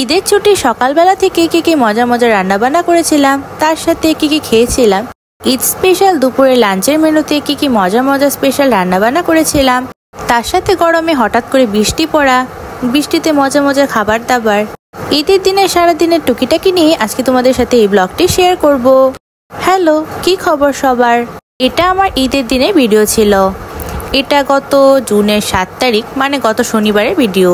ঈদের ছুটি সকালবেলা থেকে কি মজা মজা রান্নাবান্না করেছিলাম, তার সাথে কি খেয়েছিলাম। ঈদ স্পেশাল দুপুরে লাঞ্চের মেনুতে কি মজা মজা স্পেশাল রান্নাবান্না করেছিলাম, তার সাথে গরমে হঠাৎ করে বৃষ্টি পড়া, বৃষ্টিতে মজা মজার খাবার দাবার। ঈদের দিনে সারাদিনের টুকিটাকি নিয়ে আজকে তোমাদের সাথে এই ব্লগটি শেয়ার করব। হ্যালো, কি খবর সবার? এটা আমার ঈদের দিনের ভিডিও ছিল। এটা গত জুনের 7 তারিখ, মানে গত শনিবারের ভিডিও।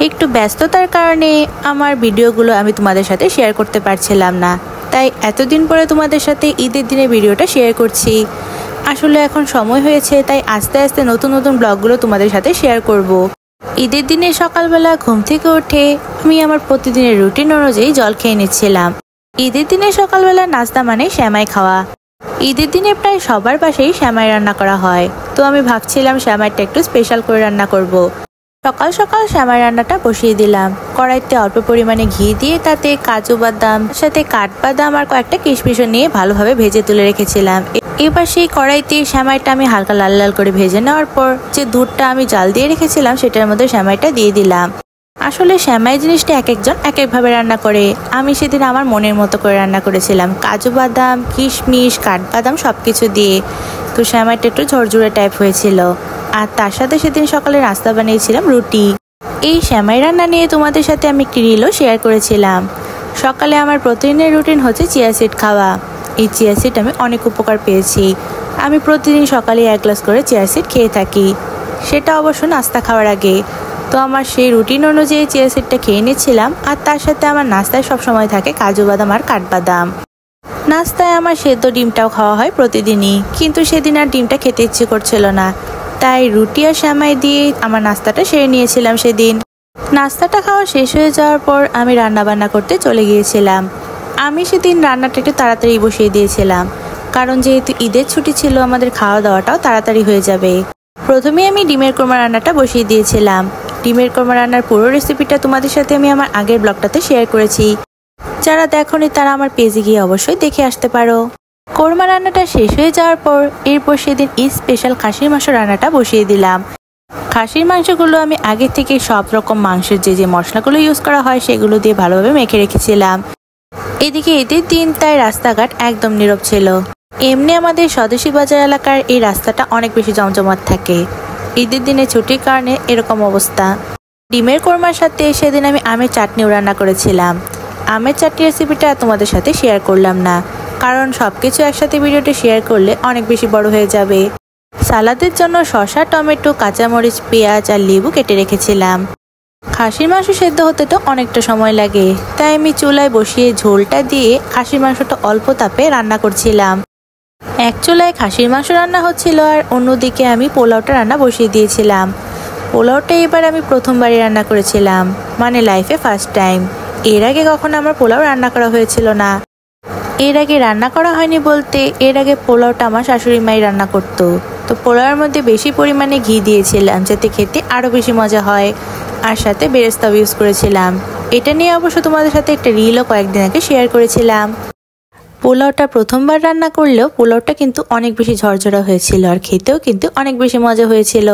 একটু ব্যস্ততার কারণে আমার ভিডিওগুলো আমি তোমাদের সাথে শেয়ার করতে পারছিলাম না, তাই এতদিন পরে তোমাদের সাথে ঈদের দিনের ভিডিওটা শেয়ার করছি। আসলে এখন সময় হয়েছে, তাই আস্তে আস্তে নতুন নতুন ব্লগগুলো তোমাদের সাথে শেয়ার করব। ঈদের দিনে সকালবেলা ঘুম থেকে উঠে আমি আমার প্রতিদিনের রুটিন অনুযায়ী জল খেয়ে নিচ্ছিলাম। ঈদের দিনে সকালবেলা নাস্তা মানে সেমাই খাওয়া। ঈদের দিনে প্রায় সবার পাশেই সেমাই রান্না করা হয়, তো আমি ভাবছিলাম সেমাইটা একটু স্পেশাল করে রান্না করব। সকাল সকাল সেমাই রান্নাটা বসিয়ে দিলাম। কড়াইতে অল্প পরিমাণে ঘি দিয়ে তাতে কাজু বাদাম, সাথে কাঠবাদাম আর কয়েকটা কিশমিশও নিয়ে ভালোভাবে ভেজে তুলে রেখেছিলাম। এবার সেই কড়াইতে সেমাইটা আমি হালকা লাল লাল করে ভেজে নেওয়ার পর যে দুধটা আমি জাল দিয়ে রেখেছিলাম সেটার মধ্যে সেমাইটা দিয়ে দিলাম। আসলে সেমাই জিনিসটা এক একজন এক একভাবে রান্না করে, আমি সেদিন আমার মনের মতো করে রান্না করেছিলাম। কাজু বাদাম, কিশমিশ, কাঠবাদাম সবকিছু দিয়ে, তো সেমাইটা একটু ঝরঝরে টাইপ হয়েছিল। আর তার সাথে সেদিন সকালে নাস্তা বানিয়েছিলাম রুটি। এই সেমাই রান্না নিয়ে তোমাদের সাথে আমি একটি রিলও শেয়ার করেছিলাম। সকালে আমার প্রতিদিনের রুটিন হচ্ছে চিয়া সিড খাওয়া। এই চিয়া সিড আমি অনেক উপকার পেয়েছি। আমি প্রতিদিন সকালে 1 গ্লাস করে চিয়া সিড খেয়ে থাকি, সেটা অবশ্য নাস্তা খাওয়ার আগে। তো আমার সেই রুটিন অনুযায়ী চিয়া সিডটা খেয়ে নিচ্ছিলাম। আর তার সাথে আমার নাস্তায় সবসময় থাকে কাজু বাদাম আর কাঠবাদাম। নাস্তায় আমার সেদ্ধ ডিমটাও খাওয়া হয় প্রতিদিনই, কিন্তু সেদিন আর ডিমটা খেতে ইচ্ছে করছিল না, তাই রুটি আর সেমাই দিয়ে আমার নাস্তাটা সেরে নিয়েছিলাম সেদিন। নাস্তাটা খাওয়া শেষ হয়ে যাওয়ার পর আমি রান্না বান্না করতে চলে গিয়েছিলাম। আমি সেদিন রান্নাটা একটু তাড়াতাড়ি বসিয়ে দিয়েছিলাম, কারণ যেহেতু ঈদের ছুটি ছিল আমাদের খাওয়া দাওয়াটাও তাড়াতাড়ি হয়ে যাবে। প্রথমে আমি ডিমের কোরমা রান্নাটা বসিয়ে দিয়েছিলাম। ডিমের কোরমা রান্নার পুরো রেসিপিটা তোমাদের সাথে আমি আমার আগের ব্লগটাতে শেয়ার করেছি। যারা দেখোনি তারা আমার পেজে গিয়ে অবশ্যই দেখে আসতে পারো। কোরমা রান্নাটা শেষ হয়ে যাওয়ার পর এরপর সেদিন ঈদ স্পেশাল খাসির মাংস রান্নাটা বসিয়ে দিলাম। খাসির মাংসগুলো আমি আগে থেকে সব রকম মাংসের যে মশলাগুলো ইউজ করা হয় সেগুলো দিয়ে ভালোভাবে মেখে রেখেছিলাম। এদিকে ঈদের দিন তাই রাস্তাঘাট একদম নীরব ছিল। এমনি আমাদের স্বদেশী বাজার এলাকার এই রাস্তাটা অনেক বেশি জমজমাট থাকে। ঈদের দিনে ছুটির কারণে এরকম অবস্থা। ডিমের কোরমার সাথে সেদিন আমি আমের চাটনিও রান্না করেছিলাম। আমের চাটনি রেসিপিটা তোমাদের সাথে শেয়ার করলাম না, কারণ সবকিছু একসাথে ভিডিওটা শেয়ার করলে অনেক বেশি বড় হয়ে যাবে। সালাদের জন্য শসা, টমেটো, কাঁচামরিচ, পেঁয়াজ আর লেবু কেটে রেখেছিলাম। খাসির মাংস সেদ্ধ হতে তো অনেকটা সময় লাগে, তাই আমি চুলায় বসিয়ে ঝোলটা দিয়ে খাসির মাংসটা অল্প তাপে রান্না করছিলাম। এক চুলায় খাসির মাংস রান্না হচ্ছিল আর অন্যদিকে আমি পোলাওটা রান্না বসিয়ে দিয়েছিলাম। পোলাওটা এবার আমি প্রথমবারই রান্না করেছিলাম, মানে লাইফে ফার্স্ট টাইম। এর আগে কখনো আমার পোলাও রান্না করা হয়েছিল না। এর আগে রান্না করা হয়নি বলতে, এর আগে পোলাওটা আমার শাশুড়ি মাই রান্না করতো। তো পোলাওয়ের মধ্যে বেশি পরিমাণে ঘি দিয়েছিলাম যাতে খেতে আরও বেশি মজা হয়, আর সাথে বেরেস্তাও ইউজ করেছিলাম। এটা নিয়ে অবশ্য তোমাদের সাথে একটা রিলও কয়েকদিন আগে শেয়ার করেছিলাম। পোলাওটা প্রথমবার রান্না করলেও পোলাওটা কিন্তু অনেক বেশি ঝরঝরা হয়েছিল, আর খেতেও কিন্তু অনেক বেশি মজা হয়েছিল।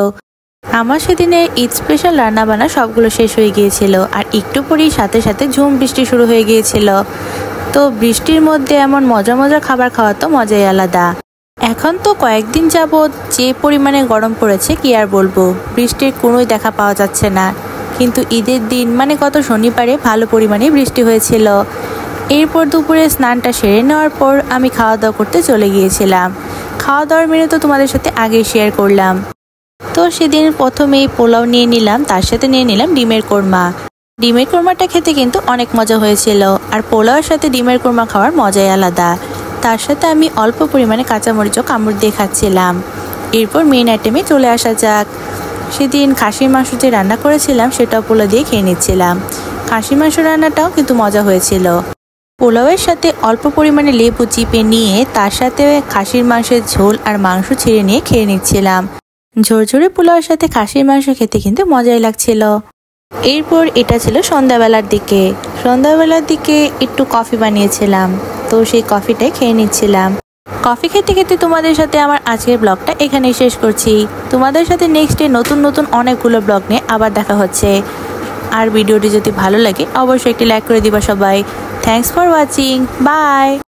আমার সেদিনে ঈদ স্পেশাল রান্না বান্না সবগুলো শেষ হয়ে গিয়েছিল, আর একটু পরেই সাথে সাথে ঝুম বৃষ্টি শুরু হয়ে গিয়েছিল। তো বৃষ্টির মধ্যে এমন মজা মজা খাবার খাওয়া তো মজাই আলাদা। এখন তো কয়েকদিন যাবৎ যে পরিমাণে গরম পড়েছে কি আর বলবো, বৃষ্টির কোনোই দেখা পাওয়া যাচ্ছে না। কিন্তু ঈদের দিন মানে গত শনিবারে ভালো পরিমাণে বৃষ্টি হয়েছিল। এরপর দুপুরে স্নানটা সেরে নেওয়ার পর আমি খাওয়া দাওয়া করতে চলে গিয়েছিলাম। খাওয়া দাওয়ার মেনু তো তোমাদের সাথে আগেই শেয়ার করলাম। তো সেদিন প্রথমেই পোলাও নিয়ে নিলাম, তার সাথে নিয়ে নিলাম ডিমের কোরমা। ডিমের কোরমাটা খেতে কিন্তু অনেক মজা হয়েছিল, আর পোলাওয়ের সাথে ডিমের কোরমা খাওয়ার মজাই আলাদা। তার সাথে আমি অল্প পরিমাণে কাঁচামরিচও কামড় দিয়ে খাচ্ছিলাম। এরপর মেন আইটেমে চলে আসা যাক। সেদিন খাসির মাংস যে রান্না করেছিলাম সেটাও পোলাও দিয়ে খেয়ে নিচ্ছিলাম। খাসির মাংস রান্নাটাও কিন্তু মজা হয়েছিল। পোলাওয়ের সাথে অল্প পরিমাণে লেবু চিপে নিয়ে তার সাথে খাসির মাংসের ঝোল আর মাংস ছিঁড়ে নিয়ে খেয়ে নিচ্ছিলাম। ঝরঝরে পোলাওয়ের সাথে খাসির মাংস খেতে কিন্তু মজাই লাগছিল। এরপর এটা ছিল সন্ধ্যাবেলার দিকে। সন্ধ্যাবেলার দিকে একটু কফি বানিয়েছিলাম, তো সেই কফিটাই খেয়ে নিচ্ছিলাম। কফি খেতে খেতে তোমাদের সাথে আমার আজকের ব্লগটা এখানেই শেষ করছি। তোমাদের সাথে নেক্সট ডে নতুন নতুন অনেকগুলো ব্লগ নিয়ে আবার দেখা হচ্ছে। আর ভিডিওটি যদি ভালো লাগে অবশ্যই একটি লাইক করে দিবা সবাই। Thanks for watching, by.